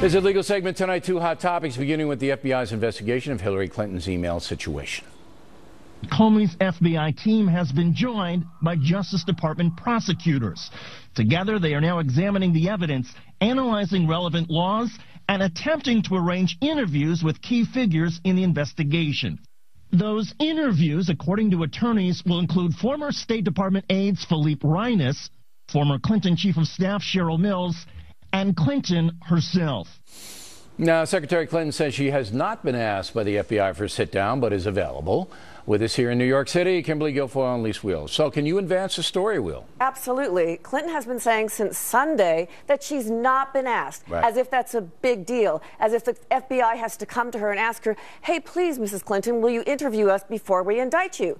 This is a legal segment tonight. Two hot topics, beginning with the FBI's investigation of Hillary Clinton's email situation. Comey's FBI team has been joined by Justice Department prosecutors. Together, they are now examining the evidence, analyzing relevant laws, and attempting to arrange interviews with key figures in the investigation. Those interviews, according to attorneys, will include former State Department aides Philippe Reines, former Clinton Chief of Staff Cheryl Mills, and Clinton herself. Now, Secretary Clinton says she has not been asked by the FBI for a sit-down, but is available. With us here in New York City, Kimberly Guilfoyle and Lise Wheels. So can you advance the story, Will? Absolutely. Clinton has been saying since Sunday that she's not been asked, as if that's a big deal, as if the FBI has to come to her and ask her, hey, please, Mrs. Clinton, will you interview us before we indict you?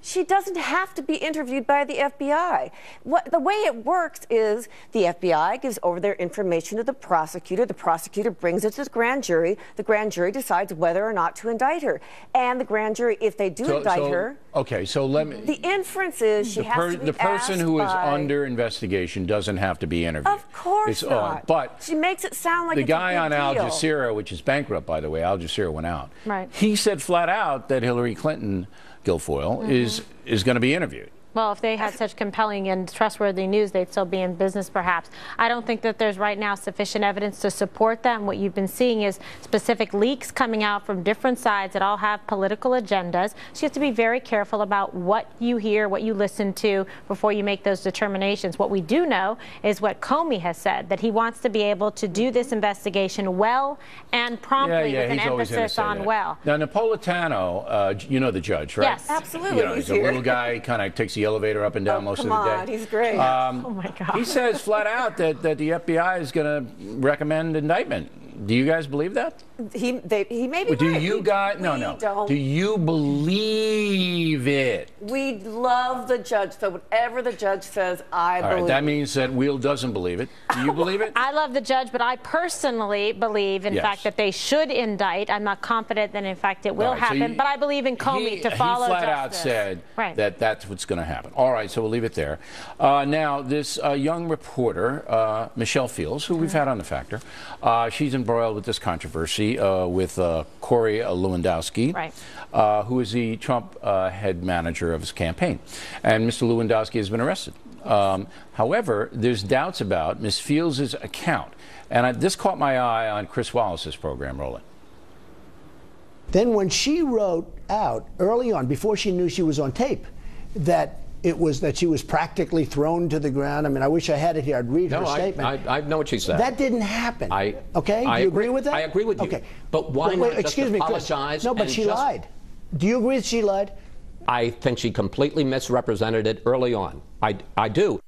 She doesn't have to be interviewed by the FBI. The way it works is the FBI gives over their information to the prosecutor brings it to the grand jury decides whether or not to indict her. And the grand jury, if they do indict her... Okay, so let me... The inference is she has to be The person who is by, under investigation doesn't have to be interviewed. Of course not. But she makes it sound like the it's guy a big on deal. Al Jazeera, which is bankrupt, by the way, Al Jazeera went out. Right. He said flat out that Hillary Clinton, Guilfoyle, is going to be interviewed. Well, if they had such compelling and trustworthy news, they'd still be in business, perhaps. I don't think that there's right now sufficient evidence to support that. And what you've been seeing is specific leaks coming out from different sides that all have political agendas. So you have to be very careful about what you hear, what you listen to before you make those determinations. What we do know is what Comey has said, that he wants to be able to do this investigation well and promptly, with an emphasis on well. Now, Napolitano, you know the judge, right? Yes, absolutely. You know, he's a little guy, kind of takes the elevator up and down most of the day. Come on, he's great. Oh my God. He says flat out that the FBI is going to recommend indictment. Do you guys believe that? He may be Do right. you guys? No. Don't. Do you believe it? We love the judge, so whatever the judge says, I believe. All right, that means that Will doesn't believe it. Do you believe it? I love the judge, but I personally believe, in fact, that they should indict. I'm not confident that, in fact, it will happen, but I believe in Comey to follow justice. He flat out said that that's what's going to happen. All right, so we'll leave it there. Now, this young reporter, Michelle Fields, who we've had on The Factor, she's embroiled with this controversy with Corey Lewandowski, who is the Trump head manager of his campaign. And Mr. Lewandowski has been arrested. However, there's doubts about Ms. Fields' account. And this caught my eye on Chris Wallace's program, Roland. Then when she wrote out early on, before she knew she was on tape, that she was practically thrown to the ground. I mean, I wish I had it here. I'd read her statement. I know what she said. That didn't happen. Okay? Do you agree with that? I agree with you. Okay. But why not just apologize? No, but she lied. Do you agree that she lied? I think she completely misrepresented it early on. I do.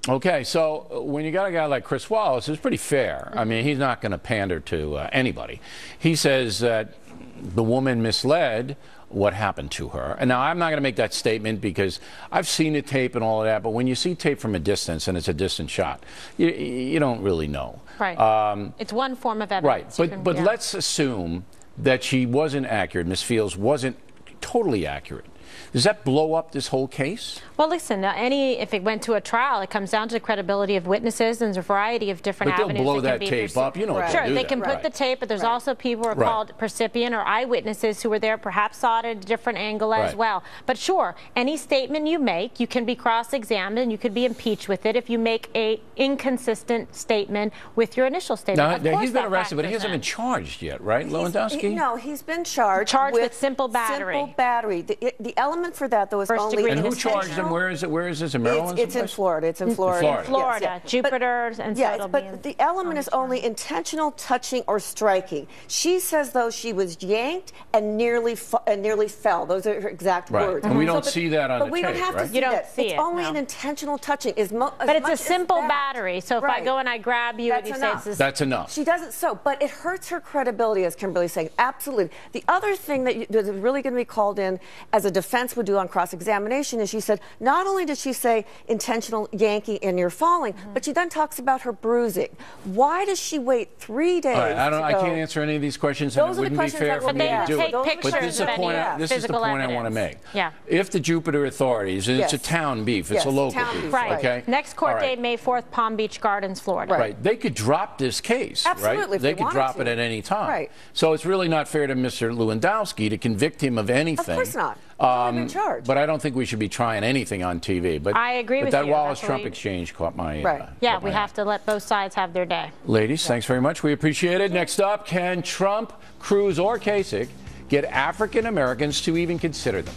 Okay, so when you got a guy like Chris Wallace, it's pretty fair. I mean, he's not going to pander to anybody. He says that the woman misled what happened to her. And now I'm not going to make that statement because I've seen the tape and all of that, but when you see tape from a distance and it's a distant shot, you don't really know. Right. It's one form of evidence. Right, but let's assume that she wasn't accurate, Ms. Fields wasn't totally accurate. Does that blow up this whole case? Well, listen, if it went to a trial, it comes down to the credibility of witnesses, and there's a variety of different avenues. But they'll blow that tape up, you know. Sure, they can put the tape, but there's also people who are called recipient or eyewitnesses who were there, perhaps saw it at a different angle as well. But sure, any statement you make, you can be cross-examined, and you could be impeached with it if you make a inconsistent statement with your initial statement. Now he's been arrested, but he hasn't been charged yet, right, Lewandowski? No, he's been charged with simple battery. Simple battery. The element for that, though, is only... And who charged him? Where is it? Where is this? In Maryland? It's in Florida. It's in Florida. Florida. Jupiter and but the element is only intentional touching or striking. She says, though, she was yanked and nearly fell. Those are her exact words. And we don't see that on the tape, But we don't have to see you don't that. See it's only an intentional touching. But it's a simple battery. So if I go and I grab you and you say it's that's enough. She doesn't but it hurts her credibility, as Kimberly's saying. Absolutely. The other thing that is really going to be called in as a defense defense would do on cross-examination is she said, not only did she say intentional yanking and you're falling, but she then talks about her bruising. Why does she wait 3 days? All right, I can't answer any of these questions, and it wouldn't be fair for me to do it. But this is the point I want to make. Yeah. If the Jupiter authorities, and it's a town beef, it's a local beef, right? Okay. Next court date, May 4th, Palm Beach Gardens, Florida. Right. They could drop this case. Absolutely. Right? They could drop it at any time. Right. So it's really not fair to Mr. Lewandowski to convict him of anything. Of course not. I'm in charge. But I don't think we should be trying anything on TV. But I agree with that you. Wallace-Trump exchange caught my yeah, we have to let both sides have their day. Ladies, thanks very much. We appreciate it. Next up, can Trump, Cruz, or Kasich get African Americans to even consider them?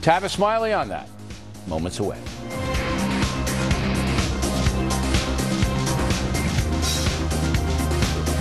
Tavis Smiley on that. Moments away.